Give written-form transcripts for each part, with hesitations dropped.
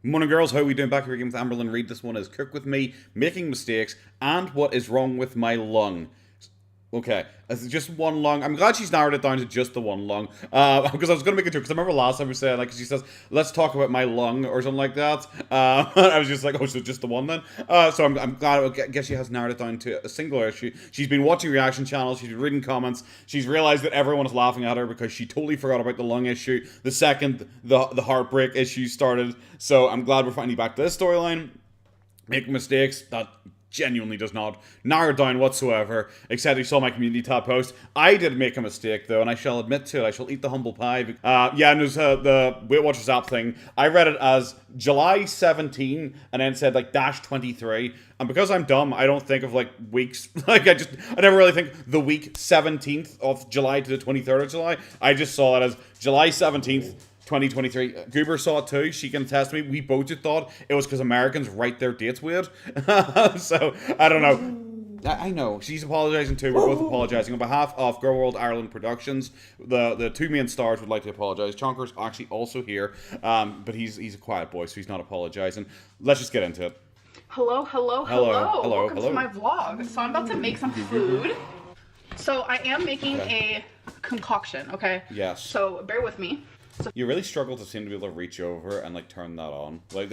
Morning, girls. How are we doing? Back here again with Amberlynn. Read this one is Cook With Me, Making Mistakes, and What Is Wrong With My Lung. Okay, it's just one lung. I'm glad she's narrowed it down to just the one lung. Because I was going to make it two, because I remember last time we said, like, she says, let's talk about my lung, or something like that. I was just like, oh, so just the one then? So I'm glad, I guess she has narrowed it down to a single issue. She's been watching reaction channels, she's been reading comments, she's realized that everyone is laughing at her because she totally forgot about the lung issue the second the heartbreak issue started. So I'm glad we're finally back to this storyline. Making mistakes, that genuinely does not narrow down whatsoever, except you saw my community tab post. I did make a mistake though, and I shall admit to it. I shall eat the humble pie. Yeah, and there's the Weightwatchers app thing. I read it as July 17 and then said like -23. And because I'm dumb, I don't think of like weeks. Like I never really think the week 17th of July to the 23rd of July. I just saw it as July 17th. 2023. Goober saw it too. She can attest to me. We both just thought it was because Americans write their dates weird. So, I don't know. I know. She's apologizing too. We're both apologizing. On behalf of Gorlworld Ireland Productions, the two main stars would like to apologize. Chonker's actually also here, but he's a quiet boy, so he's not apologizing. Let's just get into it. Hello. Welcome to my vlog. So I'm about to make some food. So I am making a concoction, okay? Yes. So bear with me. You really struggle to seem to be able to reach over and like turn that on. Like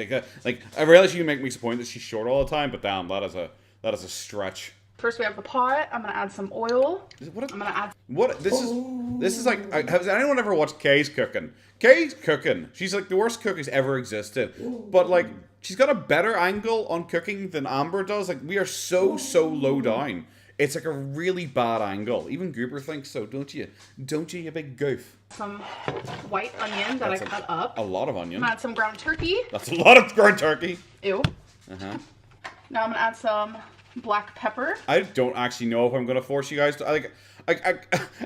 I realize you make me point that she's short all the time, but damn, that is a stretch. First we have the pot. I'm gonna add some oil. This is like, has anyone ever watched Kay's cooking? Kay's cooking. She's like the worst cook who's ever existed. But like she's got a better angle on cooking than Amber does. Like we are so low down. It's like a really bad angle. Even Goober thinks so, don't you? Don't you, you big goof? Some white onion that I cut up. A lot of onion. I'm gonna add some ground turkey. That's a lot of ground turkey. Ew. Uh-huh. Now I'm gonna add some black pepper. I don't actually know if I'm gonna force you guys to I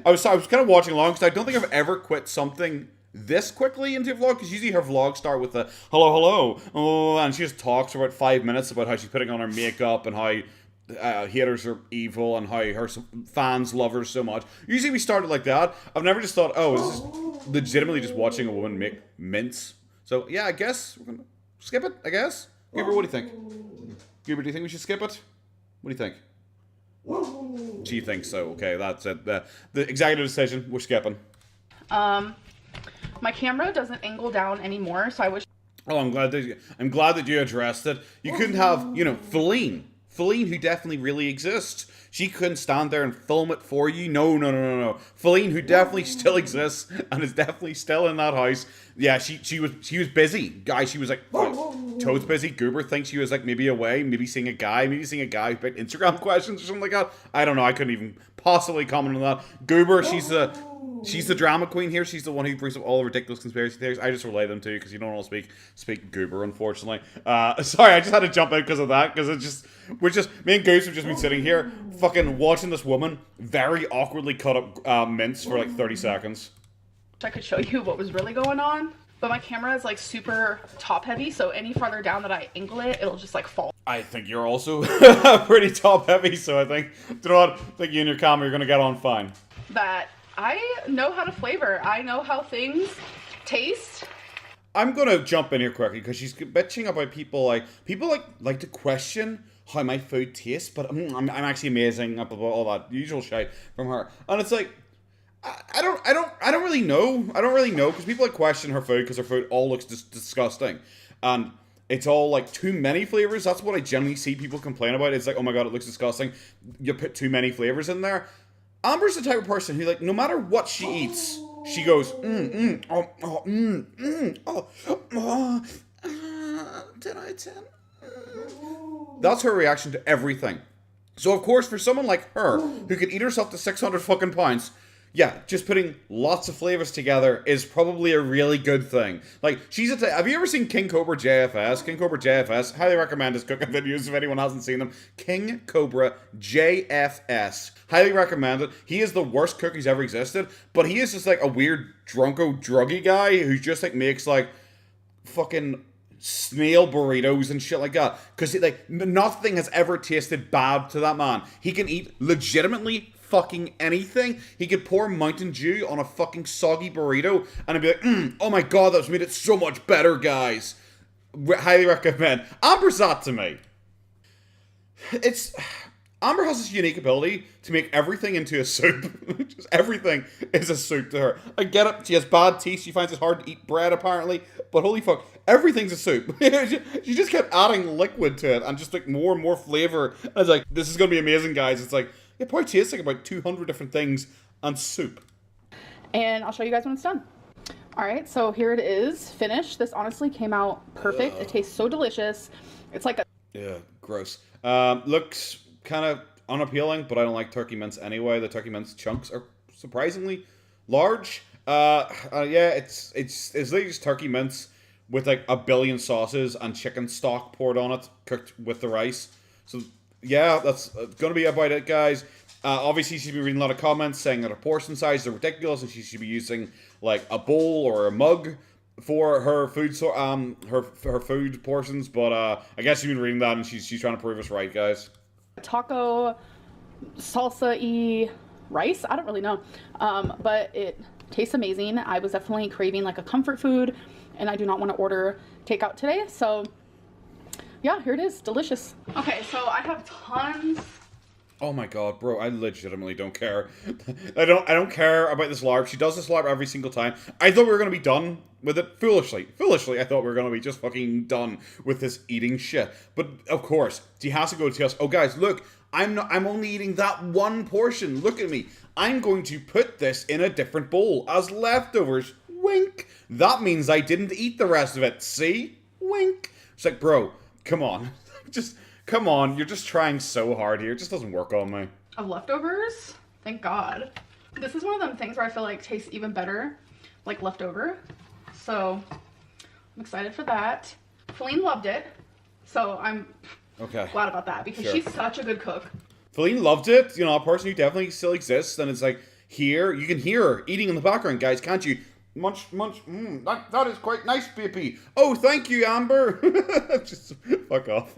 was kind of watching along because I don't think I've ever quit something this quickly into a vlog, because usually her vlogs start with the hello, oh, and she just talks for about 5 minutes about how she's putting on her makeup and how haters are evil and how her fans love her so much. Usually we started like that. I've never just thought, oh, is this legitimately just watching a woman make mince? So yeah, I guess we're gonna skip it, I guess. Goober, what do you think? Goober, do you think we should skip it? What do you think? She thinks so. Okay, that's it. The executive decision, we're skipping. My camera doesn't angle down anymore, so I wish. Oh, I'm glad that you addressed it. You couldn't have, Feline, who definitely really exists. She couldn't stand there and film it for you. No. Feline, who definitely still exists and is definitely still in that house. Yeah, she was busy. Guys, she was like, toads busy. Goober thinks she was like maybe away, maybe seeing a guy who picked Instagram questions or something like that. I don't know. I couldn't even possibly comment on that. Goober, she's the drama queen here. She's the one who brings up all the ridiculous conspiracy theories. I just relay them to you because you don't all speak Goober, unfortunately. Sorry, I just had to jump in because of that, because me and Goose have just been sitting here fucking watching this woman very awkwardly cut up mince for like 30 seconds. I could show you what was really going on, but my camera is like super top heavy, so any farther down that I angle it, it'll just like fall. I think you're also pretty top heavy, so I think, I think you and your camera are going to get on fine. That I know how to flavor. I know how things taste. I'm going to jump in here quickly because she's bitching about people like to question how my food tastes, but I'm actually amazing, all that usual shit from her. And it's like, I don't really know. I don't really know, because people like question her food because her food all looks disgusting. And it's all like too many flavors. That's what I generally see people complain about. It's like, oh my god, it looks disgusting. You put too many flavors in there. Amber's the type of person who, like, no matter what she eats, she goes, 10 out of 10. That's her reaction to everything. So, of course, for someone like her, who could eat herself to 600 fucking pounds, yeah, just putting lots of flavors together is probably a really good thing. Like, have you ever seen King Cobra JFS? King Cobra JFS, highly recommend his cooking videos if anyone hasn't seen them. King Cobra JFS. Highly recommend it. He is the worst cook who's ever existed, but he is just like a weird druggy guy who just like makes like fucking snail burritos and shit like that. Because like nothing has ever tasted bad to that man. He can eat legitimately fucking anything. He could pour Mountain Dew on a fucking soggy burrito and I'd be like, oh my god, that's made it so much better, guys. Highly recommend. Amber's that to me. Amber has this unique ability to make everything into a soup. Just everything is a soup to her. I get it. She has bad teeth. She finds it hard to eat bread, apparently. But holy fuck, everything's a soup. She just kept adding liquid to it and just like more and more flavor. And I was like, this is going to be amazing, guys. It's like, it probably tastes like about 200 different things and soup. And I'll show you guys when it's done. All right, so here it is, finished. This honestly came out perfect. It tastes so delicious. It's like a... Yeah, gross. Looks kind of unappealing, but I don't like turkey mince anyway. The turkey mince chunks are surprisingly large. Yeah, it's literally just turkey mince with like a billion sauces and chicken stock poured on it, cooked with the rice. So yeah, that's gonna be about it, guys. Obviously, she's been reading a lot of comments saying that her portion size are ridiculous and she should be using like a bowl or a mug for her food, her food portions. But I guess she's been reading that and she's trying to prove us right, guys. Taco salsa-y rice. I don't really know, but it tastes amazing. I was definitely craving like a comfort food, and I do not want to order takeout today. So yeah, here it is, delicious. Okay, so I have tons. Oh my god, bro, I legitimately don't care. I don't care about this LARP. She does this LARP every single time. I thought we were going to be done with it. Foolishly, I thought we were going to be just fucking done with this eating shit. But, of course, she has to go to us. Oh, guys, look, I'm only eating that one portion. Look at me. I'm going to put this in a different bowl as leftovers. Wink. That means I didn't eat the rest of it. See? Wink. It's like, bro, come on. Come on, you're just trying so hard here. It just doesn't work on me. Of leftovers? Thank God. This is one of them things where I feel like tastes even better, like leftover. So I'm excited for that. Feline loved it, so I'm glad about that because she's such a good cook. Feline loved it. You know, a person who definitely still exists, and it's like, here, you can hear her eating in the background, guys, can't you? Munch, munch, that is quite nice, baby. Oh, thank you, Amber. Just fuck off.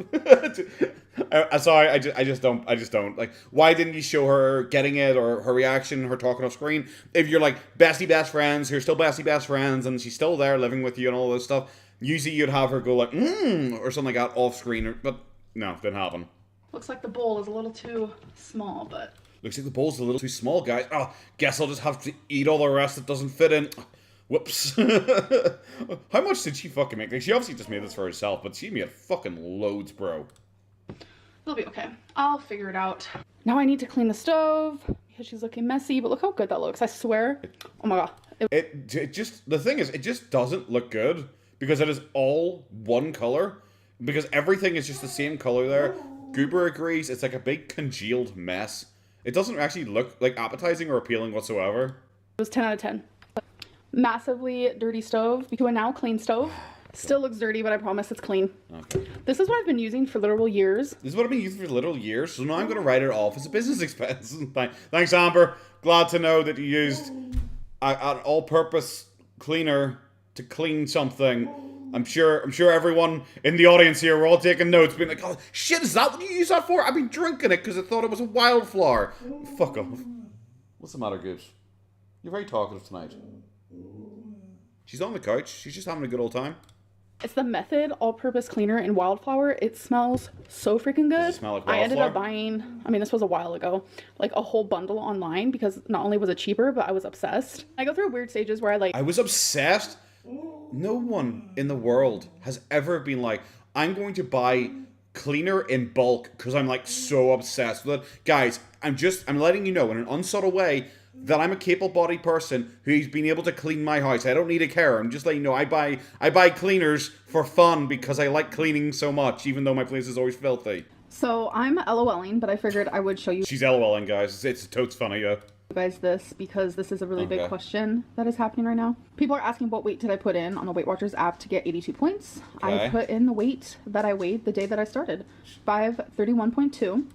Sorry, I just don't. Like, why didn't you show her getting it or her reaction, her talking off screen? If you're like bestie best friends, who're still bestie best friends, and she's still there living with you and all this stuff, usually you'd have her go like, or something like that off screen, but no, didn't happen. Looks like the bowl is a little too small, but... Looks like the bowl's a little too small, guys. Oh, guess I'll just have to eat all the rest that doesn't fit in. Whoops. How much did she fucking make? Like, she obviously just made this for herself, but she made fucking loads, bro. It'll be okay. I'll figure it out. Now I need to clean the stove because she's looking messy, but look how good that looks. I swear. Oh my god. It just, the thing is, it just doesn't look good because it is all one color. Because everything is just the same color there. Goober agrees, it's like a big congealed mess. It doesn't actually look like appetizing or appealing whatsoever. It was 10 out of 10. Massively dirty stove to a now clean stove. Still looks dirty, but I promise it's clean. Okay. This is what I've been using for literal years. This is what I've been using for literal years, so now I'm going to write it off as a business expense. Thanks, Amber. Glad to know that you used an all-purpose cleaner to clean something. I'm sure everyone in the audience here, we're all taking notes, being like, oh, shit, is that what you use that for? I've been drinking it because I thought it was a wildflower. Fuck off. What's the matter, Goose? You're very talkative tonight. She's on the couch. She's just having a good old time. It's the Method all-purpose cleaner in Wildflower. It smells so freaking good. Does it smell like Wildflower? I ended up buying, I mean, this was a while ago, like a whole bundle online because not only was it cheaper, but I was obsessed. I go through weird stages where I was obsessed? No one in the world has ever been like, I'm going to buy cleaner in bulk because I'm like so obsessed with it. Guys, I'm letting you know in an unsubtle way that I'm a capable-bodied person who's been able to clean my house. I don't need a carer. I'm just letting you know I buy cleaners for fun because I like cleaning so much, even though my place is always filthy. So I'm LOLing, but I figured I would show you. She's LOLing, guys. It's totes funny, yeah. Guys this because this is a really big question that is happening right now. People are asking what weight did I put in on the Weightwatchers app to get 82 points. Okay. I put in the weight that I weighed the day that I started. 531.2.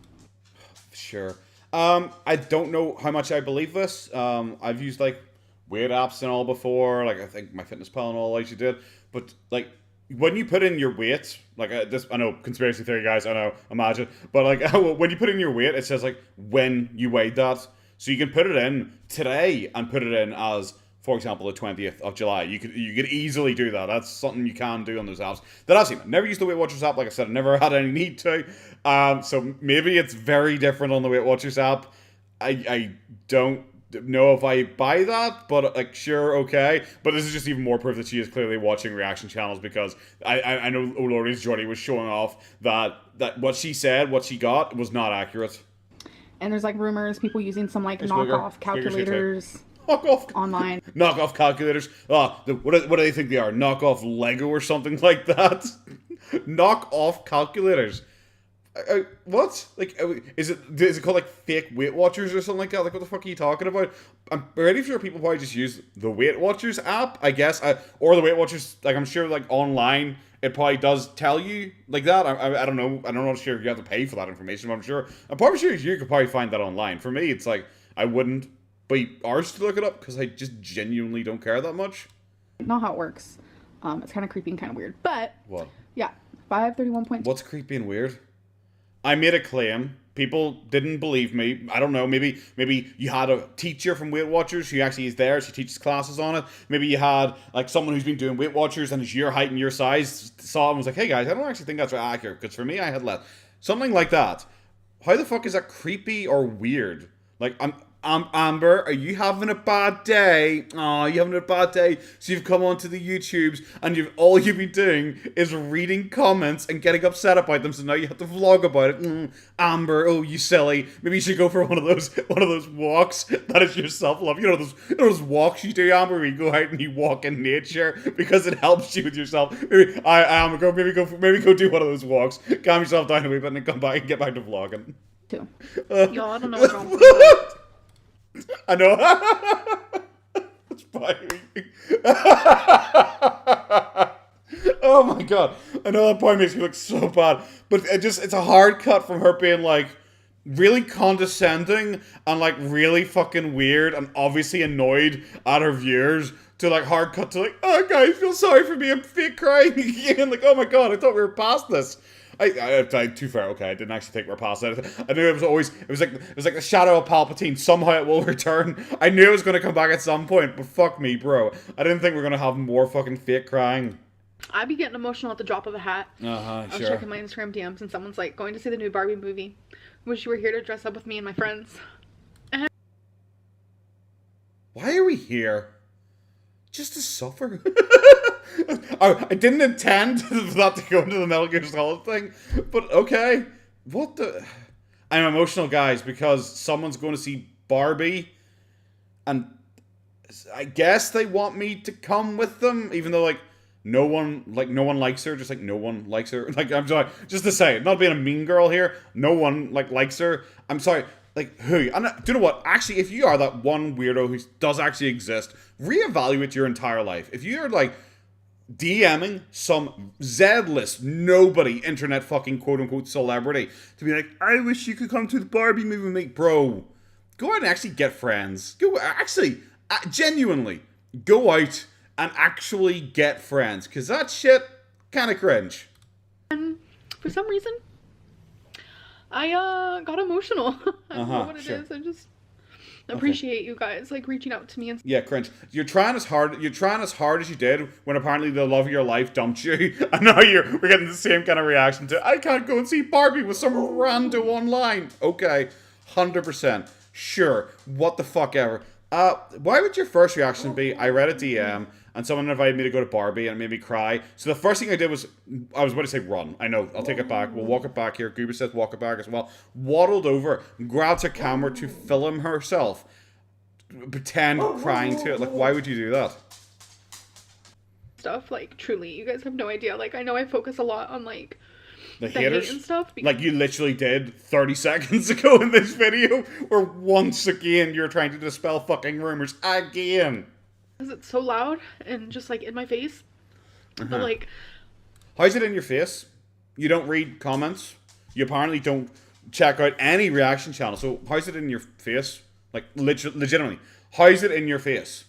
Sure. I don't know how much I believe this. I've used like weight apps and all before. Like I think MyFitnessPal and all like you did. But like when you put in your weight, like this, I know conspiracy theory, guys. I know, imagine. But like when you put in your weight, it says like when you weighed that. So you can put it in today and put it in as for example, the 20th of July. You could easily do that. That's something you can do on those apps that I've seen. I've never used the Weight Watchers app, like I said. I never had any need to. So maybe it's very different on the Weight Watchers app. I don't know if I buy that, but like, sure, okay. But this is just even more proof that she is clearly watching reaction channels, because I know Olori's Jordy was showing off that what she said, what she got, was not accurate. And there's like rumors, people using some like knockoff calculators. Knockoff online. Knockoff calculators. What do they think they are? Knockoff Lego or something like that? Knockoff calculators. What? Like, is it called like fake Weight Watchers or something like that? Like, what the fuck are you talking about? I'm pretty sure people probably just use the Weight Watchers app, I guess, or the Weight Watchers. Like, I'm sure like online it probably does tell you like that. I don't know. I'm not sure if you have to pay for that information, but I'm probably sure you could probably find that online. For me, it's like I wouldn't be arsed to look it up because I just genuinely don't care that much. Not how it works. It's kind of creepy and kind of weird. But what? Yeah, 531 points. What's creepy and weird? I made a claim. People didn't believe me. I don't know. Maybe you had a teacher from Weight Watchers who actually is there. She teaches classes on it. Maybe you had like someone who's been doing Weight Watchers and is your height and your size, saw it and was like, "Hey guys, I don't actually think that's accurate because for me, I had less." Something like that. How the fuck is that creepy or weird? Like, Amber, are you having a bad day? Oh, you having a bad day? So you've come onto the YouTubes and all you've been doing is reading comments and getting upset about them. So now you have to vlog about it. Amber, oh, you silly. Maybe you should go for one of those walks that is your self-love. You know those walks you do, Amber, where you go out and you walk in nature because it helps you with yourself. Maybe go do one of those walks. Calm yourself down a wee bit and then come back and get back to vlogging. Too. Y'all, I don't know what's wrong with you. I know. It's fine. Oh my god. I know that point makes me look so bad. But it's a hard cut from her being like really condescending and like really fucking weird and obviously annoyed at her viewers to like hard cut to like, "Oh guys, feel sorry for me, I'm fake crying again." Like, oh my god, I thought we were past this. Too fair, okay, I didn't actually think we're past it. I knew it was like the shadow of Palpatine. Somehow it will return. I knew it was going to come back at some point, but fuck me, bro. I didn't think we were going to have more fucking fake crying. I'd be getting emotional at the drop of a hat. Sure. I was checking my Instagram DMs and someone's like, "Going to see the new Barbie movie. Wish you were here to dress up with me and my friends." Why are we here? Just to suffer? I didn't intend for that to go into the Metal Gear Solid thing, but okay. What the... I'm emotional, guys, because someone's going to see Barbie, and I guess they want me to come with them, even though, like, no one likes her, just like no one likes her. Like, I'm sorry, just to say, not being a mean girl here, no one, like, likes her. I'm sorry, like, who? And do you know what? Actually, if you are that one weirdo who does actually exist, reevaluate your entire life. If you're, like, DMing some Z-list, nobody, internet fucking quote-unquote celebrity to be like, "I wish you could come to the Barbie movie with me." Bro, go out and actually get friends. Genuinely, go out and actually get friends. Because that shit kind of cringe. And for some reason, I got emotional. I don't know what it is. I just appreciate you guys like reaching out to me and cringe. You're trying as hard as you did when apparently the love of your life dumped you, and now we're getting the same kind of reaction to, "I can't go and see Barbie with some rando online." Okay, 100%. Sure. What the fuck ever. Why would your first reaction be, I read a DM and someone invited me to go to Barbie and it made me cry? So the first thing I did was, I was about to say run. I know, I'll take it back. We'll walk it back here. Goober says walk it back as well. Waddled over, grabbed her camera to film herself. Pretend crying to it. Like, why would you do that? Stuff, like, truly, you guys have no idea. Like, I know I focus a lot on, like, the haters hate and stuff. Like you literally did 30 seconds ago in this video, where once again you're trying to dispel fucking rumors again. Because it's so loud and just like in my face. But like, how's it in your face? You don't read comments. You apparently don't check out any reaction channel. So how's it in your face? Like legitimately, how's it in your face?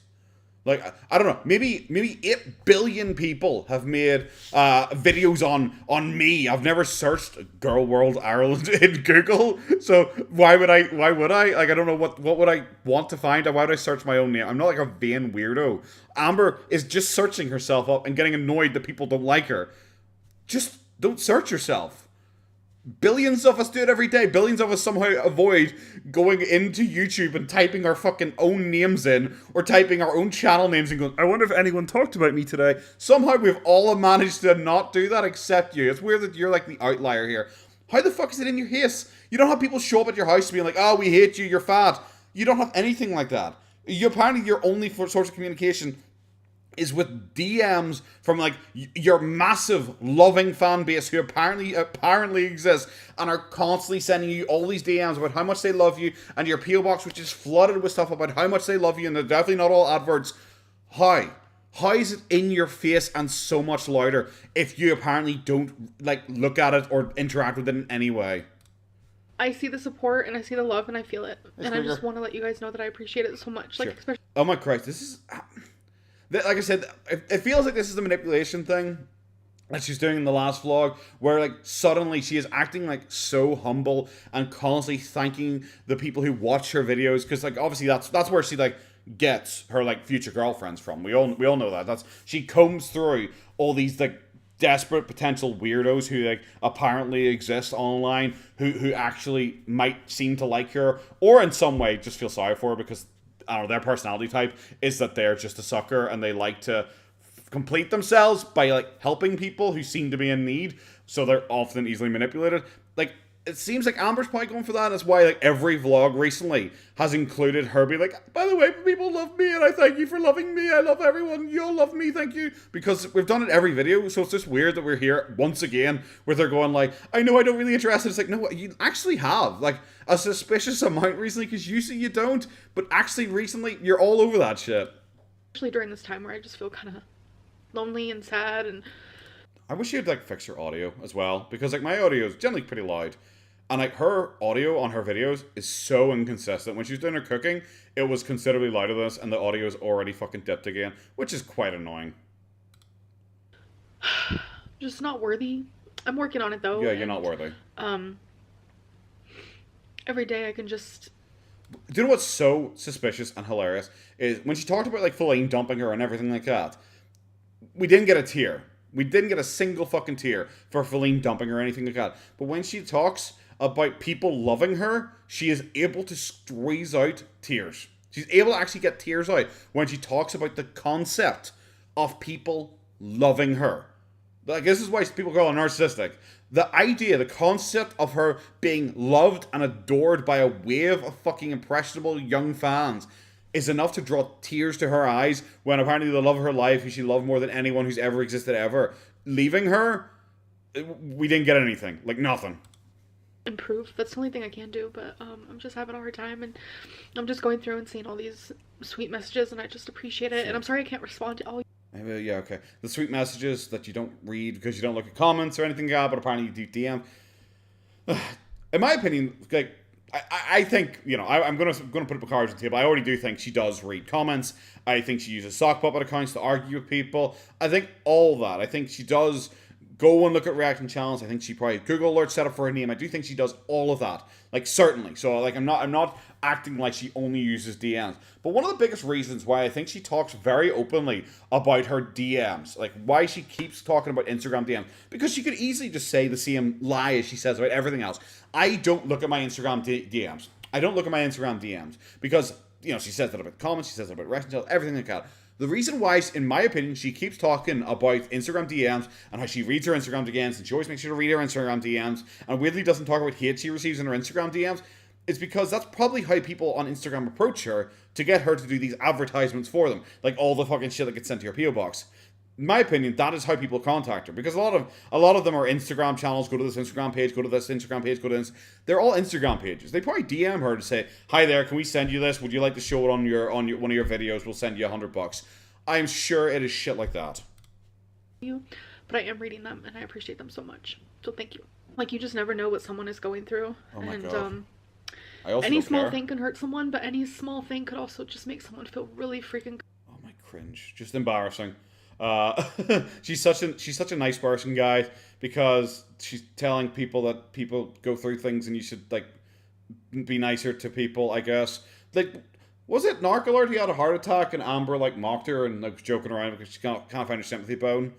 Like, I don't know, maybe 8 billion people have made videos on me. I've never searched Gorlworld Ireland in Google, so why would I? Like, I don't know what would I want to find. Why would I search my own name? I'm not like a vain weirdo. Amber is just searching herself up and getting annoyed that people don't like her. Just don't search yourself. Billions of us do it every day. Billions of us somehow avoid going into YouTube and typing our fucking own names in, or typing our own channel names and going, I wonder if anyone talked about me today. Somehow we've all managed to not do that except you. It's weird that you're like the outlier here. How the fuck is it in your face? You don't have people show up at your house being like, oh, we hate you, you're fat. You don't have anything like that. Apparently your only source of communication is with DMs from like your massive loving fan base who apparently exists and are constantly sending you all these DMs about how much they love you, and your PO box which is flooded with stuff about how much they love you, and they're definitely not all adverts. How is it in your face and so much louder if you apparently don't like look at it or interact with it in any way? I see the support and I see the love and I feel it, and I just want to let you guys know that I appreciate it so much. Like, especially. Oh my Christ, this is. Like I said, it feels like this is the manipulation thing that she's doing in the last vlog, where like suddenly she is acting like so humble and constantly thanking the people who watch her videos, because like obviously that's where she like gets her like future girlfriends from. We all know that. She combs through all these like desperate potential weirdos who like apparently exist online, who actually might seem to like her, or in some way just feel sorry for her because I don't know, their personality type is that they're just a sucker and they like to complete themselves by like helping people who seem to be in need, so they're often easily manipulated. Like, it seems like Amber's probably going for that. That's why like every vlog recently has included her being like, by the way, people love me and I thank you for loving me. I love everyone. You'll love me. Thank you. Because we've done it every video. So it's just weird that we're here once again where they're going like, I know I don't really address it. It's like, no, you actually have like a suspicious amount recently, because usually you don't. But actually recently you're all over that shit. Especially during this time where I just feel kind of lonely and sad. And I wish you'd like fix your audio as well, because like my audio is generally pretty loud. And like her audio on her videos is so inconsistent. When she's doing her cooking, it was considerably louder than this, and the audio is already fucking dipped again, which is quite annoying. Just not worthy. I'm working on it though. Yeah, you're not worthy. Every day I can just. Do you know what's so suspicious and hilarious is when she talked about like Feline dumping her and everything like that, we didn't get a tear. We didn't get a single fucking tear for Feline dumping her or anything like that. But when she talks about people loving her, she is able to squeeze out tears. She's able to actually get tears out when she talks about the concept of people loving her. Like, this is why people call her narcissistic. The idea, the concept of her being loved and adored by a wave of fucking impressionable young fans is enough to draw tears to her eyes, when apparently the love of her life, who she loved more than anyone who's ever existed ever, leaving her, we didn't get anything. Like, nothing. Improve. That's the only thing I can do, but I'm just having a hard time, and I'm just going through and seeing all these sweet messages, and I just appreciate it. And I'm sorry I can't respond to all. Yeah, okay. The sweet messages that you don't read because you don't look at comments or anything like that, but apparently you do DM. In my opinion, like, I think, you know, I'm gonna put up a cards on the table. I already do think she does read comments. I think she uses sock puppet accounts to argue with people. I think all that. I think she does go and look at reaction channels. I think she probably Google alerts set up for her name. I do think she does all of that. Like, certainly. So like I'm not acting like she only uses DMs. But one of the biggest reasons why I think she talks very openly about her DMs, like why she keeps talking about Instagram DMs, because she could easily just say the same lie as she says about everything else. I don't look at my Instagram DMs. I don't look at my Instagram DMs because, you know, she says that about comments, she says that about reaction channels, everything like that. The reason why, in my opinion, she keeps talking about Instagram DMs and how she reads her Instagram DMs, and she always makes sure to read her Instagram DMs, and weirdly doesn't talk about hate she receives in her Instagram DMs, is because that's probably how people on Instagram approach her to get her to do these advertisements for them. Like all the fucking shit that gets sent to your PO box. In my opinion, that is how people contact her, because a lot of them are Instagram channels. Go to this Instagram page, go to this Instagram page, go to this. They're all Instagram pages. They probably DM her to say, "Hi there, can we send you this? Would you like to show it on one of your videos? We'll send you $100." I'm sure it is shit like that. But I am reading them and I appreciate them so much. So thank you. Like, you just never know what someone is going through. Oh my God. Any small thing can hurt someone, but any small thing could also just make someone feel really freaking. Oh my cringe. Just embarrassing. She's such a nice person, guys, because she's telling people that people go through things and you should like be nicer to people, I guess. Like, was it Narcoalert? He had a heart attack and Amber like mocked her and like was joking around because she can't find her sympathy bone.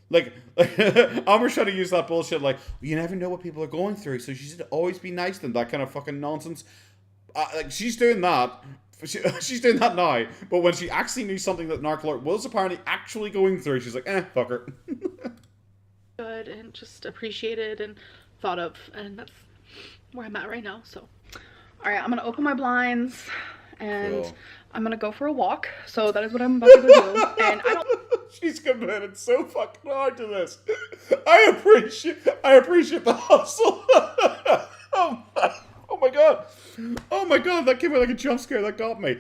Like Amber's trying to use that bullshit like, you never know what people are going through, so she should always be nice to them. That kind of fucking nonsense. Like, she's doing that. She's doing that now, but when she actually knew something that Narcoalert was apparently actually going through, she's like, fuck her. Good and just appreciated and thought of, and that's where I'm at right now. So, all right, I'm gonna open my blinds and Cool. I'm gonna go for a walk. So that is what I'm about to go do. And I don't. She's committed so fucking hard to this. I appreciate the hustle. Oh my god. Oh my god, that came out like a jump scare. That got me.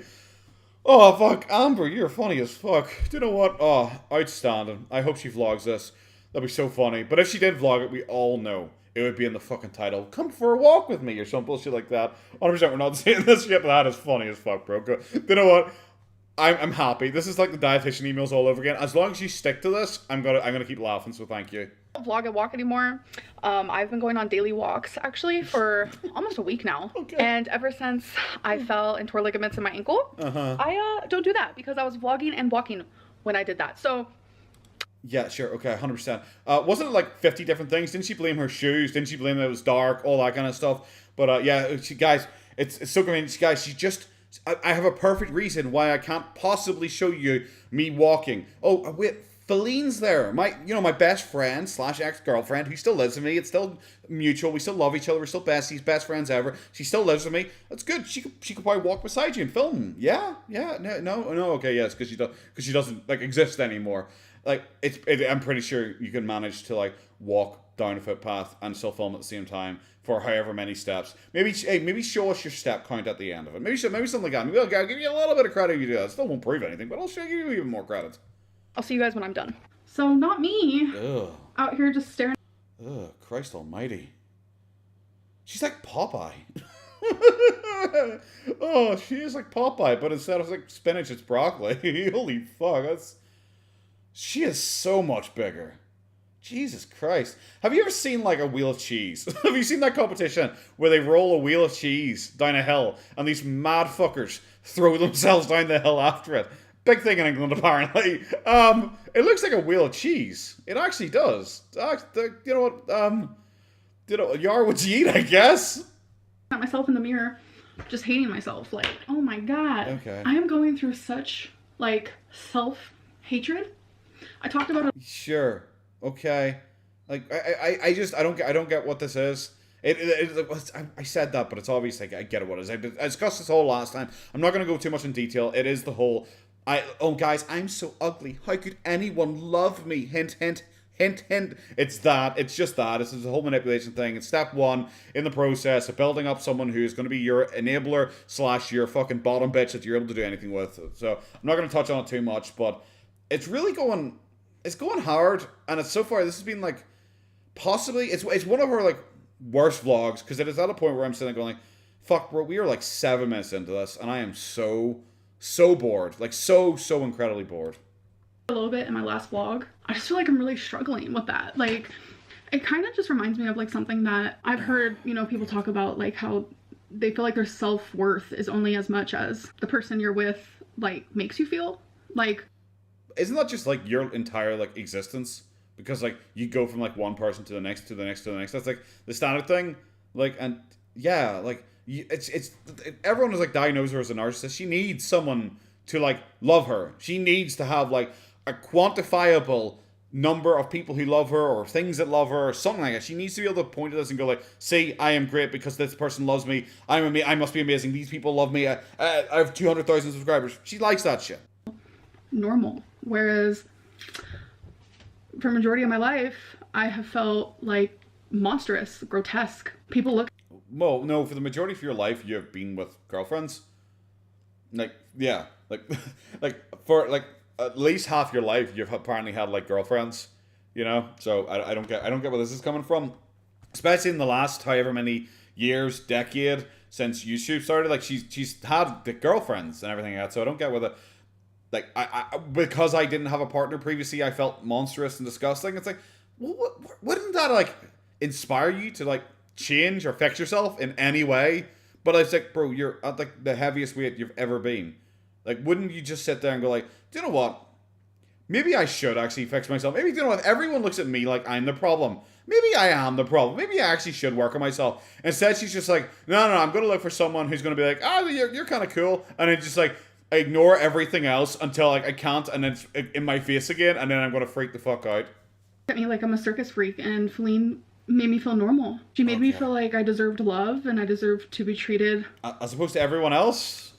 Oh fuck, Amber, you're funny as fuck. Do you know what? Oh, outstanding. I hope she vlogs this. That'd be so funny. But if she did vlog it, we all know it would be in the fucking title. Come for a walk with me or some bullshit like that. 100% we're not saying this shit, but that is funny as fuck, bro. Do you know what? I'm happy. This is like the dietitian emails all over again. As long as you stick to this, I'm gonna keep laughing, so thank you. Vlog and walk anymore. I've been going on daily walks actually for almost a week now. Okay. And ever since I fell and tore ligaments in my ankle, I don't do that because I was vlogging and walking when I did that. So Yeah, sure, okay, 100%. Wasn't it like 50 different things? Didn't she blame her shoes? Didn't she blame that it was dark? All that kind of stuff. But yeah, guys, it's so convenient. Guys, she just... I have a perfect reason why I can't possibly show you me walking. Oh, wait, Feline's there. My best friend / ex-girlfriend who still lives with me. It's still mutual. We still love each other. We're still besties, best friends ever. She still lives with me. That's good. She could probably walk beside you and film. Yeah. No. Okay, yes, because she doesn't like exist anymore. Like I'm pretty sure you can manage to like walk down a footpath and still film at the same time for however many steps. Maybe show us your step count at the end of it. Maybe something like that. Maybe I'll give you a little bit of credit if you do that. Still won't prove anything, but I'll show you even more credit. I'll see you guys when I'm done. So not me Ugh. out here just staring. Ugh, Christ almighty. She's like Popeye. Oh, she is like Popeye, but instead of like spinach, it's broccoli. Holy fuck, she is so much bigger. Jesus Christ. Have you ever seen like a wheel of cheese? Have you seen that competition where they roll a wheel of cheese down a hill and these mad fuckers throw themselves down the hill after it? Big thing in England, apparently. It looks like a wheel of cheese. It actually does. You know what? You are what you eat, I guess. At myself in the mirror, just hating myself. Like, oh my god. Okay. I am going through such like self-hatred. I talked about it. Sure. Okay. Like I don't get what this is. I said that, but it's obvious. Like, I get it. What it is? I discussed this whole last time. I'm not going to go too much in detail. It is the whole. Guys, I'm so ugly. How could anyone love me? Hint, hint, hint, hint. It's that. It's just that. It's the whole manipulation thing. It's step one in the process of building up someone who is going to be your enabler / your fucking bottom bitch that you're able to do anything with. So I'm not going to touch on it too much, but it's really going. It's going hard, and it's so far. This has been like possibly it's one of her like worst vlogs because it is at a point where I'm sitting there going like, fuck, bro, we are like 7 minutes into this, and I am so bored, like so incredibly bored. A little bit in my last vlog. I just feel like I'm really struggling with that. Like, it kind of just reminds me of like something that I've heard, people talk about, like how they feel like their self-worth is only as much as the person you're with like makes you feel. Like, isn't that just like your entire like existence? Because like you go from like one person to the next to the next to the next. That's like the standard thing. Like, and yeah, like everyone is like diagnosed her as a narcissist. She needs someone to like love her. She needs to have like a quantifiable number of people who love her or things that love her or something like that. She needs to be able to point at this and go like, see, I am great because this person loves me. I must be amazing. These people love me. I have 200,000 subscribers. She likes that shit. Normal. Whereas for a majority of my life, I have felt like monstrous, grotesque. People look. Well, no, for the majority of your life, you have been with girlfriends. Like, yeah, like, like for like at least half your life, you've apparently had like girlfriends. So I don't get where this is coming from, especially in the last however many years, decade since YouTube started. Like she's had the girlfriends and everything else. So I don't get whether. like, because I didn't have a partner previously, I felt monstrous and disgusting. It's like, wouldn't that, like, inspire you to, like, change or fix yourself in any way? But it's like, bro, you're at, like, the heaviest weight you've ever been. Like, wouldn't you just sit there and go, like, do you know what? Maybe I should actually fix myself. Maybe, you know, if everyone looks at me like I'm the problem, maybe I am the problem. Maybe I actually should work on myself. Instead, she's just like, no, I'm going to look for someone who's going to be like, oh, you're kind of cool. And then just, like, ignore everything else until, like, I can't, and then it's in my face again, and then I'm going to freak the fuck out. At me like I'm a circus freak, and Feline made me feel normal. She made me feel like I deserved love, and I deserved to be treated as opposed to everyone else?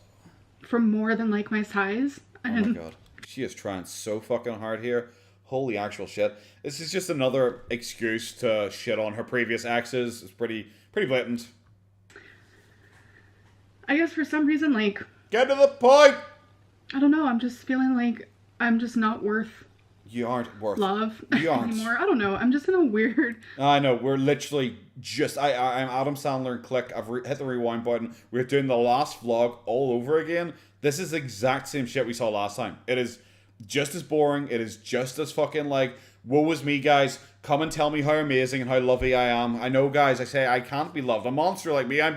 For more than, like, my size. And oh my god. She is trying so fucking hard here. Holy actual shit. This is just another excuse to shit on her previous exes. It's pretty blatant. I guess for some reason, like... Get to the point! I don't know, I'm just feeling like I'm just not worth... You aren't worth... love you aren't. anymore. I don't know, I'm just in a weird... I know, we're literally just... I'm Adam Sandler and Click. I've hit the rewind button. We're doing the last vlog all over again. This is the exact same shit we saw last time. It is just as boring. It is just as fucking like, woe is me, guys. Come and tell me how amazing and how lovely I am. I know, guys, I say I can't be loved. A monster like me. I'm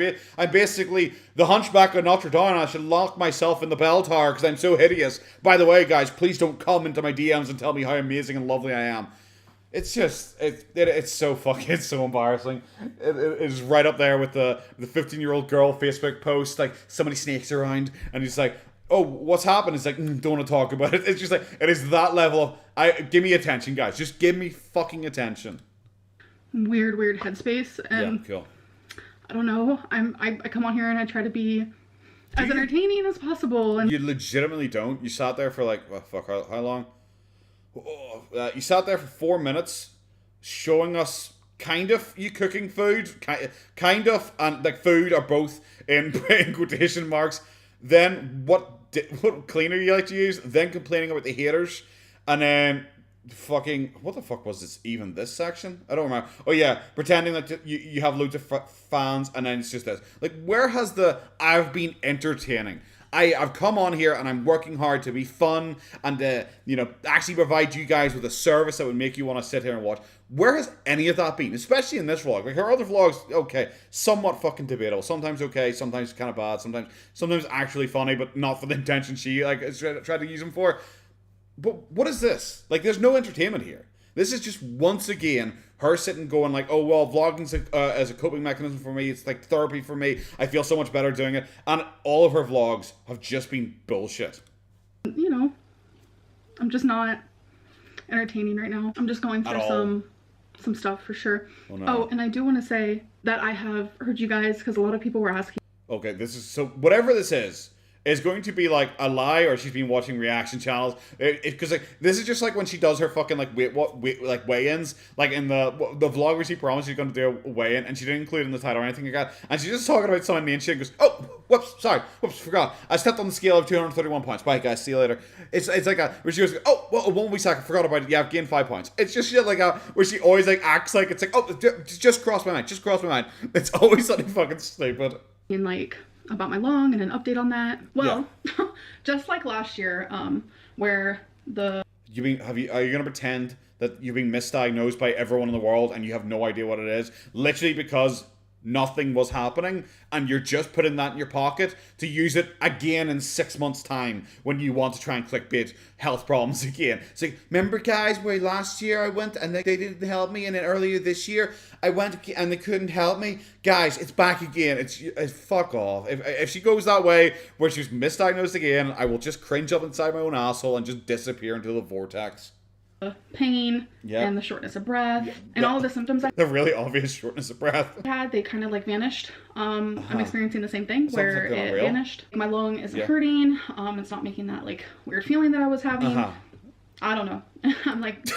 basically the Hunchback of Notre Dame. I should lock myself in the bell tower because I'm so hideous. By the way, guys, please don't come into my DMs and tell me how amazing and lovely I am. It's just, it's so fucking, it's so embarrassing. It is right up there with the 15-year-old girl Facebook post, like, somebody snakes around, and he's like, oh, what's happened? It's like, don't want to talk about it. It's just like, it is that level of, give me attention, guys. Just give me fucking attention. Weird headspace, and yeah, cool. I don't know, I come on here and I try to be as entertaining as possible. And you legitimately don't? You sat there for like, oh, fuck, how long? You sat there for 4 minutes showing us kind of you cooking food, kind of, and like food are both in quotation marks. Then what cleaner you like to use, then complaining about the haters, and then fucking, what the fuck was this, even this section? I don't remember. Oh yeah, pretending that you have loads of fans, and then it's just this. Like, where has the I've been entertaining? I've come on here and I'm working hard to be fun and you know, actually provide you guys with a service that would make you want to sit here and watch. Where has any of that been? Especially in this vlog. Like, her other vlogs, okay, somewhat fucking debatable. Sometimes okay, sometimes kind of bad, sometimes actually funny, but not for the intention she like tried to use them for. But what is this? Like, there's no entertainment here. This is just once again her sitting going like, oh well, vlogging's as a coping mechanism for me. It's like therapy for me. I feel so much better doing it. And all of her vlogs have just been bullshit. You know, I'm just not entertaining right now. I'm just going through some stuff for sure. Oh, no. Oh, and I do want to say that I have heard you guys, because a lot of people were asking. Okay, this is so, whatever this is going to be like a lie, or she's been watching reaction channels. Because like, this is just like when she does her fucking like weigh-ins, like in the vlog where she promised she's going to do a weigh-in, and she didn't include it in the title or anything like that. And she's just talking about someone and shit, goes, oh, whoops, forgot. I stepped on the scale of 231 pounds. Bye guys, see you later. It's like a where she goes, oh, well, 1 week second, forgot about it. Yeah, I've gained 5 pounds. It's just shit like where she always like acts like it's like, oh, just crossed my mind. It's always something fucking stupid. And like, about my lung and an update on that. Well, yeah. Just like last year, where the... are you going to pretend that you've been misdiagnosed by everyone in the world and you have no idea what it is? Literally because nothing was happening, and you're just putting that in your pocket to use it again in 6 months' time when you want to try and clickbait health problems again. It's like, remember guys, where last year I went and they didn't help me, and then earlier this year I went and they couldn't help me? Guys, it's back again. It's fuck off. If she goes that way, where she's misdiagnosed again, I will just cringe up inside my own asshole and just disappear into the vortex. Pain and the shortness of breath and all of the symptoms the really obvious shortness of breath I had, they kind of like vanished. I'm experiencing the same thing where it vanished. My lung isn't hurting. It's not making that like weird feeling that I was having. I don't know. I'm like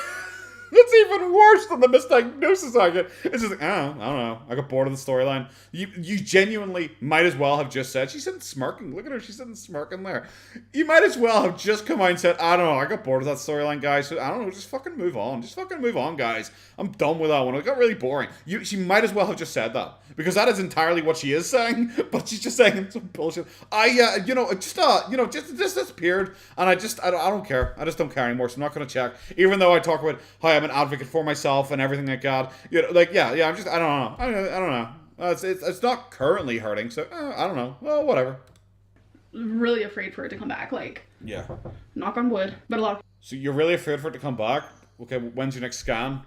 That's even worse than the misdiagnosis I get. It's just like, I don't know. I got bored of the storyline. You genuinely might as well have just said, she's sitting smirking. Look at her, she's sitting smirking there. You might as well have just come out and said, I don't know, I got bored of that storyline, guys. So I don't know, just fucking move on. Just fucking move on, guys. I'm done with that one. It got really boring. She might as well have just said that. Because that is entirely what she is saying, but she's just saying some bullshit. Just disappeared, and I don't care. I just don't care anymore, so I'm not going to check. Even though I talk about how I'm an advocate for myself and everything like that. I don't know. I don't know. It's not currently hurting, so I don't know. Well, whatever. Really afraid for it to come back, Yeah. knock on wood, but a lot. So you're really afraid for it to come back? Okay, when's your next scan?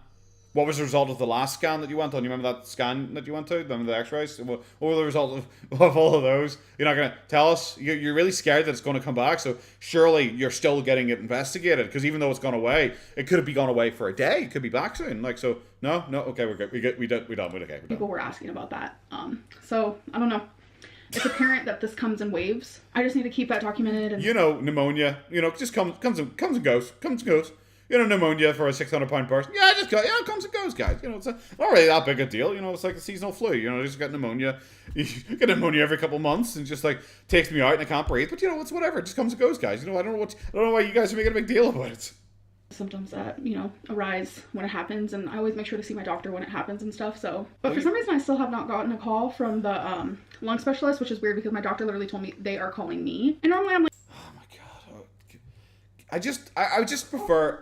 What was the result of the last scan that you went on? You remember that scan that you went to? Remember the x-rays? What were the result of all of those? You're not going to tell us? You're really scared that it's going to come back, so surely you're still getting it investigated, because even though it's gone away, it could have been gone away for a day. It could be back soon. No? Okay, we're good. We're done. People were asking about that. So, I don't know. It's apparent that this comes in waves. I just need to keep that documented. And pneumonia, just comes and goes. Pneumonia for a 600-pound person. Yeah, it comes and goes, guys. It's not really that big a deal. It's like a seasonal flu. You just get pneumonia. You get pneumonia every couple of months, and just takes me out, and I can't breathe. But it's whatever. It just comes and goes, guys. I don't know why you guys are making a big deal about it. Symptoms that arise when it happens, and I always make sure to see my doctor when it happens and stuff. So, but for some reason, I still have not gotten a call from the lung specialist, which is weird because my doctor literally told me they are calling me, and normally I'm like, oh my god, I just prefer.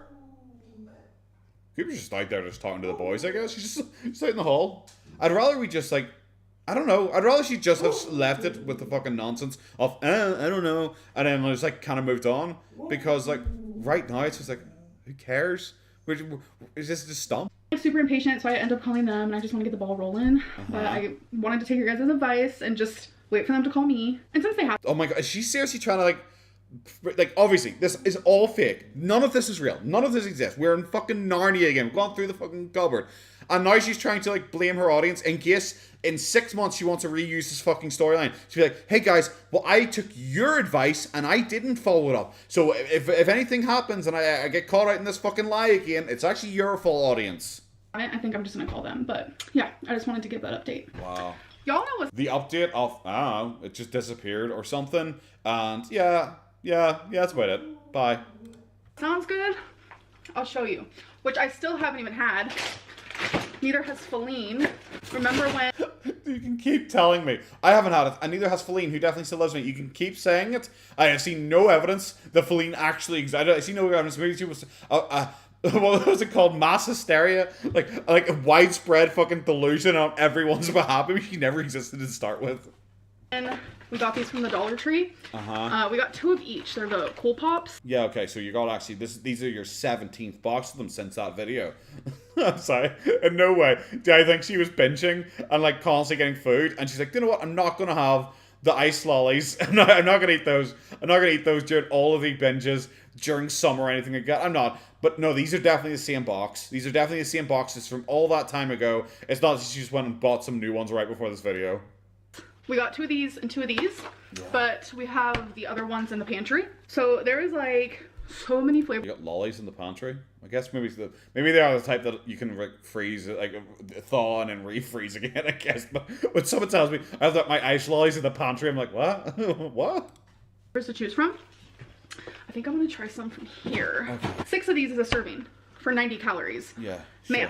Cooper's just out there just talking to the boys, I guess. She's just out in the hall. I'd rather we just, I don't know. I'd rather she just have left it with the fucking nonsense of, I don't know. And then just, kind of moved on. Because, right now, it's just who cares? Is this just stop? I'm super impatient, so I end up calling them, and I just want to get the ball rolling. But I wanted to take your guys' advice and just wait for them to call me. And since they have... Oh my god, is she seriously trying to, obviously, this is all fake. None of this is real. None of this exists. We're in fucking Narnia again. We've gone through the fucking cupboard. And now she's trying to, blame her audience in case in 6 months she wants to reuse this fucking storyline. She'll be like, hey guys, well, I took your advice and I didn't follow it up. So if anything happens and I get caught out in this fucking lie again, it's actually your fault, audience. I think I'm just going to call them. But, yeah, I just wanted to give that update. Wow. Y'all know what's... The update of, I don't know, it just disappeared or something. And, yeah, that's about it. Bye. Sounds good. I'll show you. Which I still haven't even had. Neither has Feline. Remember when... You can keep telling me. I haven't had it. And neither has Feline, who definitely still loves me. You can keep saying it. I have seen no evidence that Feline actually exists. I see no evidence. Maybe she was... what was it called? Mass hysteria? Like a widespread fucking delusion on everyone's behalf. Maybe she never existed to start with. And we got these from the Dollar Tree. We got 2 of each. They're the Cool Pops. Yeah, okay, so you got actually, these are your 17th box of them since that video. I'm sorry, in no way do I think she was binging and constantly getting food, and she's like, you know what, I'm not going to have the ice lollies. I'm not going to eat those. I'm not going to eat those during all of the binges during summer or anything like that. I'm not. But no, these are definitely the same box. These are definitely the same boxes from all that time ago. It's not that she just went and bought some new ones right before this video. We got 2 of these and 2 of these, but we have the other ones in the pantry. So there is so many flavors. You got lollies in the pantry. I guess maybe they are the type that you can freeze, thaw and then refreeze again. I guess. But when someone tells me I have my ice lollies in the pantry, I'm like, what? What? Where's to choose from? I think I'm gonna try some from here. Okay. 6 of these is a serving for 90 calories. Yeah. Sure. Man.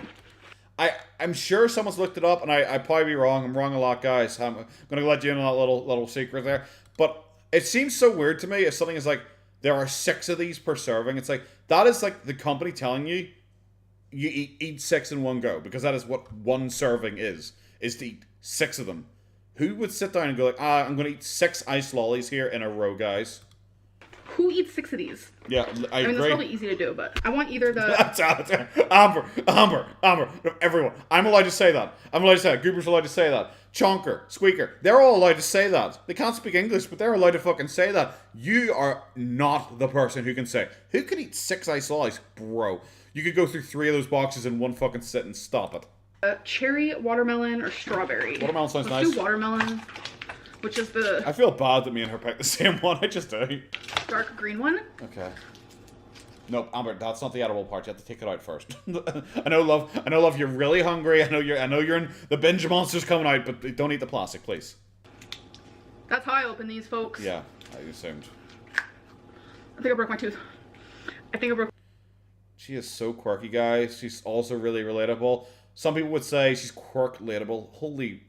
I'm sure someone's looked it up, and I probably be wrong. I'm wrong a lot, guys. I'm going to let you in on that little secret there. But it seems so weird to me if something is there are 6 of these per serving. It's that is the company telling you eat 6 in one go, because that is what one serving is to eat 6 of them. Who would sit down and go I'm going to eat 6 ice lollies here in a row, guys? Who eats 6 of these? Yeah, I agree. That's probably easy to do, but I want either the... Amber, everyone. I'm allowed to say that. I'm allowed to say that. Goober's allowed to say that. Chonker, Squeaker, they're all allowed to say that. They can't speak English, but they're allowed to fucking say that. You are not the person who can say, who could eat 6 ice lollies? Bro, you could go through 3 of those boxes in one fucking sit and stop it. Cherry, watermelon, or strawberry? Watermelon sounds nice. Let's do watermelon, which is the... I feel bad that me and her picked the same one. I just do. Dark green one. Okay. Nope, Amber, that's not the edible part. You have to take it out first. I know, love. You're really hungry. I know you're in the binge monster's coming out, but don't eat the plastic, please. That's how I open these, folks. Yeah, I assumed. I think I broke my tooth. I think I broke. She is so quirky, guys. She's also really relatable. Some people would say she's quirk-relatable. Holy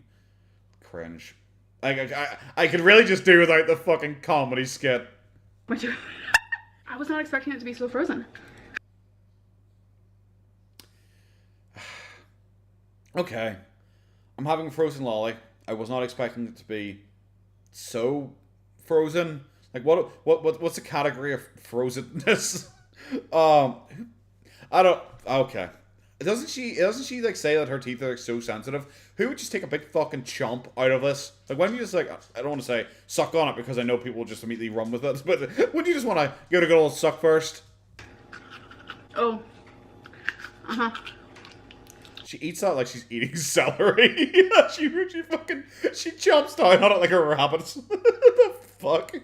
cringe. I could really just do without the fucking comedy skit. My tooth. I was not expecting it to be so frozen. Okay. I'm having a frozen lolly. I was not expecting it to be so frozen. Like, what's the category of frozenness? I don't. Okay. Doesn't she like say that her teeth are like so sensitive? Who would just take a big fucking chomp out of this? Like, when you just like, I don't want to say suck on it because I know people will just immediately run with it, but wouldn't you just want to give it a good old suck first? Oh. Uh-huh. She eats that like she's eating celery. she chomps down on it like a rabbit. The fuck?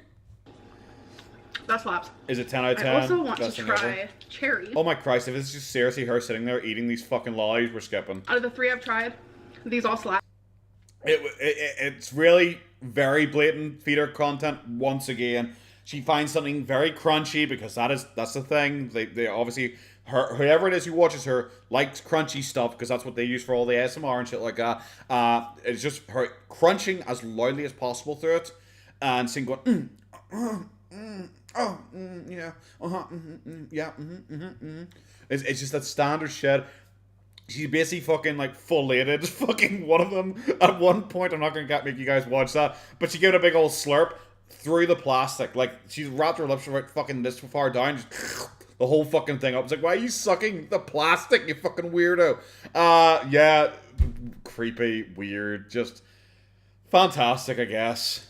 That slaps. Is it 10 out of 10? I also want Best to thing try ever? cherry. Oh my Christ, if it's just seriously her sitting there eating these fucking lollies, we're skipping. Out of the 3 I've tried, these all slap. It's really very blatant feeder content once again. She finds something very crunchy because that's the thing. They obviously, whoever it is who watches her likes crunchy stuff because that's what they use for all the ASMR and shit like that. It's just her crunching as loudly as possible through it and saying going, yeah, yeah, It's just that standard shit. She's basically fucking like full-lated fucking one of them at one point. I'm not gonna make you guys watch that, but she gave it a big old slurp through the plastic. Like, she's wrapped her lips right fucking this far down, just the whole fucking thing up. It's like, why are you sucking the plastic, you fucking weirdo? Yeah, creepy, weird, just fantastic, I guess.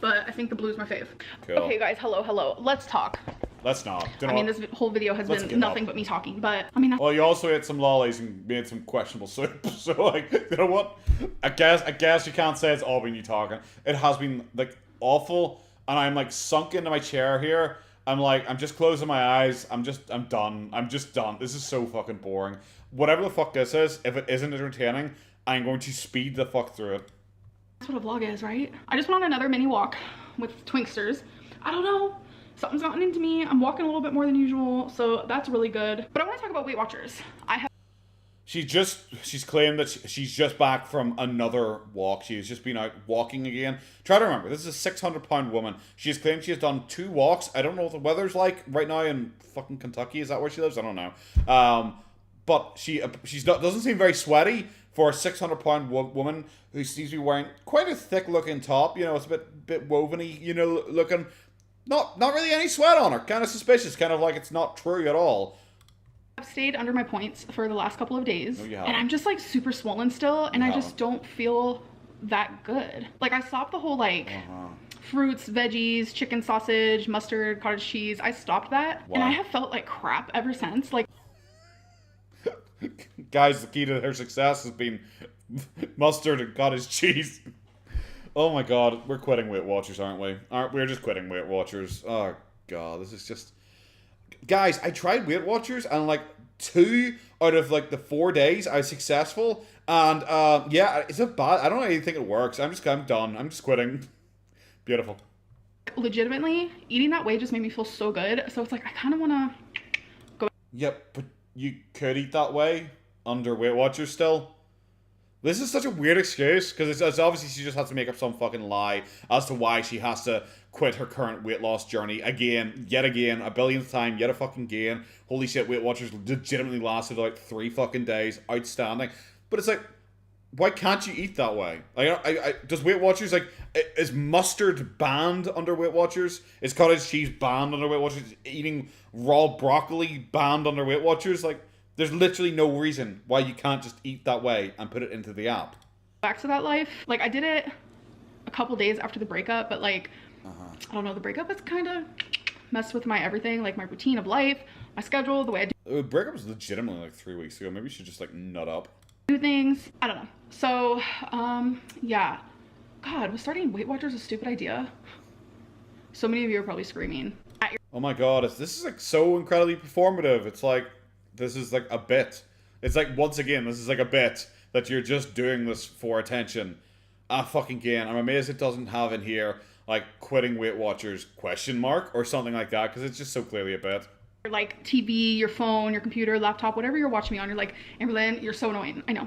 But I think the blue's my fave. Cool. Okay, guys, hello. Let's talk. Let's not. I mean, this whole video has been nothing but me talking, but I mean. Well, you also ate some lollies and made some questionable soup, so like, you know what? I guess you can't say it's all been you talking. It has been like awful, and I'm like sunk into my chair here. I'm just closing my eyes. I'm done. I'm just done. This is so fucking boring. Whatever the fuck this is, if it isn't entertaining, I'm going to speed the fuck through it. That's what a vlog is, right? I just went on another mini walk with Twinksters. I don't know. Something's gotten into me. I'm walking a little bit more than usual, so that's really good. But I want to talk about Weightwatchers. She's claimed that she's just back from another walk. She has just been out walking again. Try to remember, this is a 600-pound woman. She has claimed she has done 2 walks. I don't know what the weather's like right now in fucking Kentucky. Is that where she lives? I don't know. But doesn't seem very sweaty for a 600-pound woman who seems to be wearing quite a thick-looking top. You know, it's a bit woveny, you know, looking. Not really any sweat on her. Kind of suspicious. Kind of like it's not true at all. I've stayed under my points for the last couple of days. No, you and I'm just like super swollen still. And I just don't feel that good. Like, I stopped the whole like fruits, veggies, chicken sausage, mustard, cottage cheese. I stopped that. Wow. And I have felt like crap ever since. Like, guys, the key to her success has been mustard and cottage cheese. Oh my god, we're quitting Weightwatchers, aren't we? We're just quitting Weightwatchers. Oh god, this is just... Guys, I tried Weightwatchers and like 2 out of like the 4 days I was successful. And yeah, it's not bad. I don't really think it works. I'm done. I'm just quitting. Beautiful. Legitimately, eating that way just made me feel so good. So it's like, I kind of want to go... Yep, but you could eat that way under Weightwatchers still. This is such a weird excuse, because it's obviously she just has to make up some fucking lie as to why she has to quit her current weight loss journey yet again, a billionth time, yet a fucking again. Holy shit, Weightwatchers legitimately lasted like 3 fucking days. Outstanding. But it's like, why can't you eat that way? Like, does Weightwatchers, like, is mustard banned under Weightwatchers? Is cottage cheese banned under Weightwatchers? Is eating raw broccoli banned under Weightwatchers? Like, there's literally no reason why you can't just eat that way and put it into the app. Back to that life. Like, I did it a couple days after the breakup, but like, I don't know, the breakup has kind of messed with my everything, like my routine of life, my schedule, the way I The breakup was legitimately like 3 weeks ago. Maybe you should just like nut up. Do things. I don't know. So, yeah. God, was starting Weightwatchers a stupid idea? So many of you are probably screaming at your... Oh my god, this is like so incredibly performative. It's like, this is like a bit. It's like, once again, this is like a bit that you're just doing this for attention. Ah, fucking again. I'm amazed it doesn't have in here, like, quitting Weight Watchers question mark or something like that, because it's just so clearly a bit. Like TV, your phone, your computer, laptop, whatever you're watching me on, you're like, Amberlynn, you're so annoying. I know.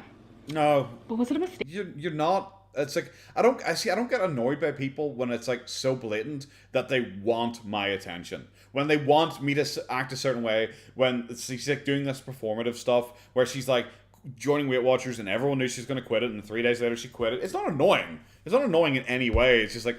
No. But was it a mistake? You're not. It's like, I don't get annoyed by people when it's like so blatant that they want my attention. When they want me to act a certain way, when she's like doing this performative stuff where she's like joining Weight Watchers and everyone knew she's going to quit it, and 3 days later she quit it. It's not annoying. It's not annoying in any way. It's just like,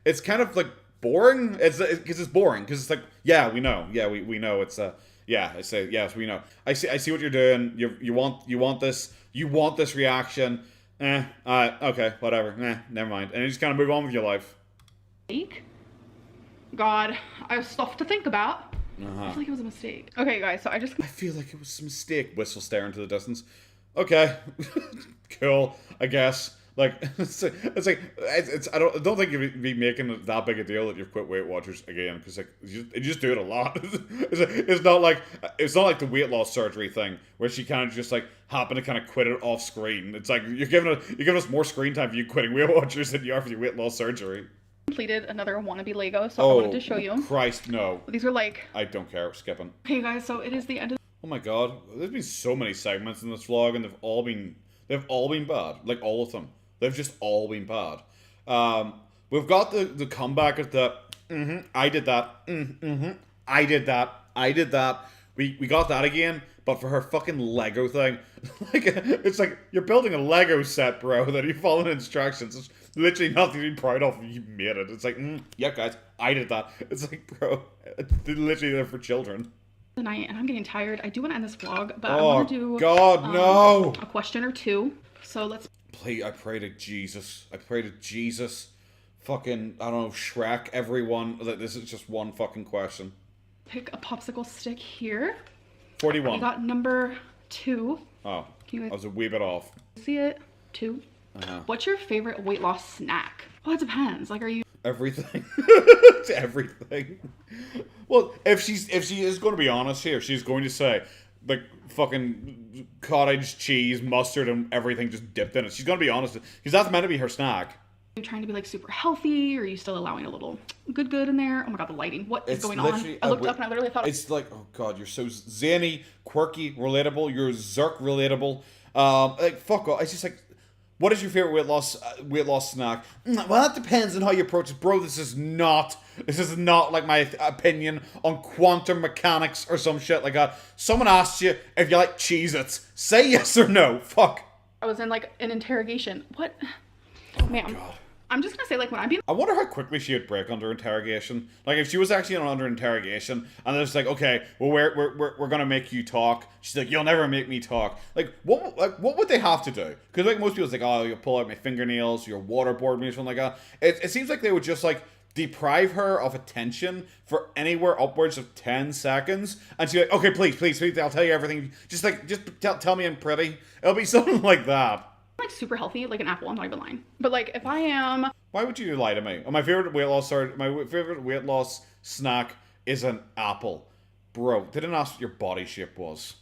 it's kind of like boring. It's because it's boring, because it's like, yeah, we know. Yeah, we know. It's yeah, I say, yes, we know. I see what you're doing. You want this reaction. Okay, whatever. Never mind. And you just kind of move on with your life. God, I have stuff to think about. I feel like it was a mistake. Okay, guys, so I feel like it was a mistake. Whistle stare into the distance. Okay. Cool, I guess. Like, I don't think you'd be making that big a deal that you've quit Weight Watchers again, because like you just do it a lot. It's not like the weight loss surgery thing where she kind of just like happened to kind of quit it off screen. It's like you're giving us more screen time for you quitting Weight Watchers than you are for your weight loss surgery. Completed another wannabe Lego, so I wanted to show you. Christ, no. These are like, I don't care. Skipping. Okay, guys, so it is the end of. Oh my god, there's been so many segments in this vlog, and they've all been bad. Like, all of them. They've just all been bad. We've got the comeback of the I did that. I did that. We got that again, but for her fucking Lego thing. Like, it's like you're building a Lego set, bro, that you follow instructions. It's literally nothing to be proud of. You made it. It's like, yeah, guys, I did that. It's like, bro, it's literally there for children. Tonight, and I'm getting tired. I do want to end this vlog, but I want to do God, no, a question or two. So let's. Please, I pray to Jesus. Fucking, I don't know, Shrek, everyone. This is just one fucking question. Pick a popsicle stick here. 41. I got number 2. Oh, I was a wee bit off. See it? 2. What's your favorite weight loss snack? Well, it depends. Like, are you... Everything. It's everything. Well, if she is going to be honest here, she's going to say, like, fucking cottage cheese, mustard, and everything just dipped in it. She's going to be honest, because that's meant to be her snack. Are you trying to be, like, super healthy, or are you still allowing a little good in there? Oh my god, the lighting. What is going on? I looked up and I literally thought... It's like, oh god, you're so zany, quirky, relatable. You're Zerk relatable. Like, fuck off. It's just like... What is your favorite weight loss snack? Well, that depends on how you approach it, bro. This is not like my opinion on quantum mechanics or some shit like that. Someone asked you if you like Cheez-Its. Say yes or no. Fuck. I was in like an interrogation. What? Oh man. God. I'm just gonna say, like, when I'm being... I wonder how quickly she would break under interrogation. Like, if she was actually under interrogation, and it's like, okay, well, we're gonna make you talk. She's like, you'll never make me talk. Like, what would they have to do? Because, like, most people's like, oh, you'll pull out my fingernails, you'll waterboard me or something like that. It seems like they would just, like, deprive her of attention for anywhere upwards of 10 seconds. And she's like, okay, please, I'll tell you everything. Just tell me I'm pretty. It'll be something like that. Like super healthy, like an apple. I'm not even lying. But like, if I am... Why would you lie to me? Oh, my favorite weight loss snack is an apple. Bro, they didn't ask what your body shape was.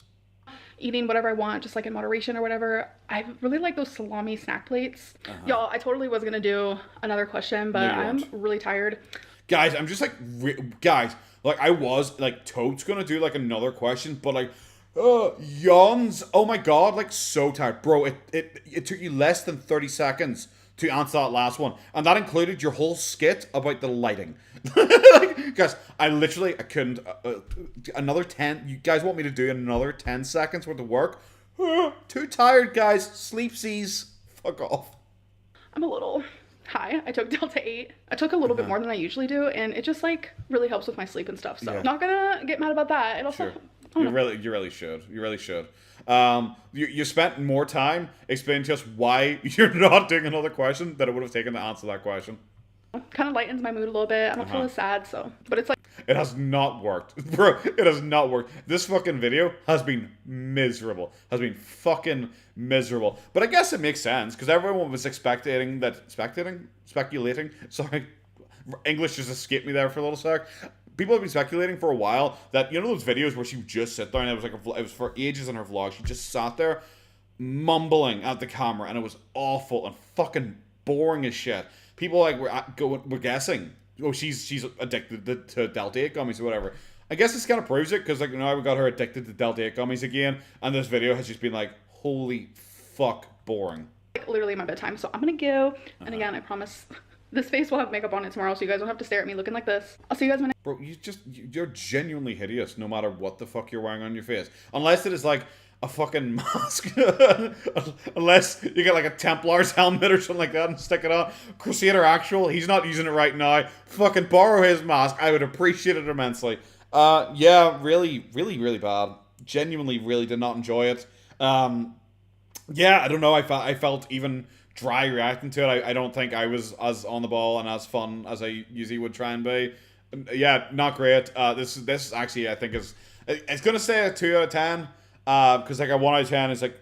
Eating whatever I want, just like in moderation or whatever. I really like those salami snack plates. Y'all, I totally was gonna do another question, but I'm really tired. Guys, I'm just like, like I was like totes gonna do like another question, but like, yawns. Oh my god, like so tired. Bro, it took you less than 30 seconds to answer that last one. And that included your whole skit about the lighting. Like, guys, I couldn't. Another 10. You guys want me to do another 10 seconds worth of work? Too tired, guys. Sleepsies. Fuck off. I'm a little high. I took Delta 8. I took a little bit more than I usually do. And it just like really helps with my sleep and stuff. So not gonna get mad about that. It also... Sure. You really should. You spent more time explaining to us why you're not doing another question than it would have taken to answer that question. Kind of lightens my mood a little bit. I don't feel as sad, so. But it's like... It has not worked. Bro, it has not worked. This fucking video has been miserable. Has been fucking miserable. But I guess it makes sense, because everyone was speculating. Sorry. English just escaped me there for a little sec. people have been speculating for a while that, you know those videos where she would just sit there and it was like it was for ages in her vlog. She just sat there mumbling at the camera, and it was awful and fucking boring as shit. People like were guessing, oh, she's addicted to Delta 8 gummies or whatever. I guess this kind of proves it, because like now we got her addicted to Delta 8 gummies again, and this video has just been like, holy fuck, boring. Like literally my bedtime, so I'm gonna go. And again, I promise this face will have makeup on it tomorrow, so you guys don't have to stare at me looking like this. I'll see you guys when. Bro, you're genuinely hideous no matter what the fuck you're wearing on your face, unless it is like a fucking mask. Unless you get like a Templar's helmet or something like that and stick it on. Crusader Actual, he's not using it right now. Fucking borrow his mask. I would appreciate it immensely. Yeah, really, really, really bad. Genuinely really did not enjoy it. Yeah, I don't know, I felt even dry reacting to it. I don't think I was as on the ball and as fun as I usually would try and be. Yeah, not great. This actually, I think it's gonna stay a 2 out of 10. Because like a 1 out of 10 is like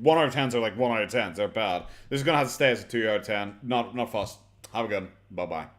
1 out of 10s are like 1 out of 10s. They're bad. This is gonna have to stay as a 2 out of 10. Not fussed. Have a good one. Bye bye.